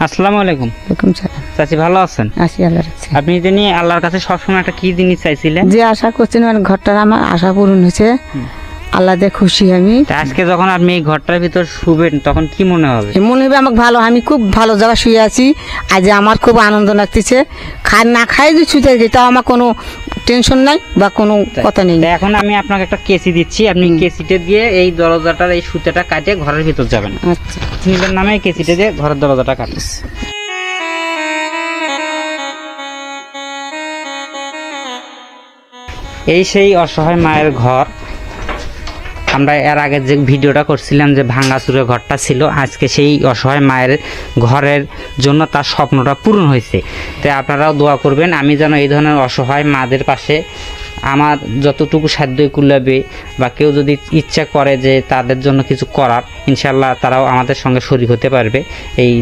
আসসালামু আলাইকুম। ওয়ালাইকুম সালাম। চাচি ভালো আছেন? আছি আল্লাহর কাছে। আপনি জানি আল্লাহর কাছে সবসময় একটা কি জিনিস চাইছিলেন? যে আশা করছেন মানে ঘরটার আমার আশা পূরণ হয়েছে, আল্লাহ দিয়ে খুশি আমি। তা আজকে যখন আপনি এই ঘরটার ভিতর শুবেন তখন কি মনে হবে? মনে হবে আমাকে ভালো, আমি খুব ভালো জায়গা শুয়ে আছি, আজ আমার খুব আনন্দ লাগতেছে। না খাই যে শুতে গেছি তাও আমার কোনো টেনশন নাই বা কোনো কথা নেই। তা এখন আমি আপনাকে একটা কেসি দিচ্ছি, আপনি কেসিটা দিয়ে এই দরজাটার এই সুতাটা কাটে ঘরের ভিতর যাবেন। আচ্ছা, নিজের নামে এই কেসিটা দিয়ে ঘরের দরজাটা কাটেন। এই সেই অসহায় মায়ের ঘর। আমরা এর আগে যে ভিডিওটা করছিলাম যে ভাঙাচুরে ঘরটা ছিল, আজকে সেই অসহায় মায়ের ঘরের জন্য তার স্বপ্নটা পূরণ হয়েছে। তাই আপনারাও দোয়া করবেন আমি যেন এই ধরনের অসহায় মাদের পাশে আমার যতটুকু সাধ্য কুলাবে, বা কেউ যদি ইচ্ছা করে যে তাদের জন্য কিছু করার, ইনশাল্লাহ তারাও আমাদের সঙ্গে শরীক হতে পারবে। এই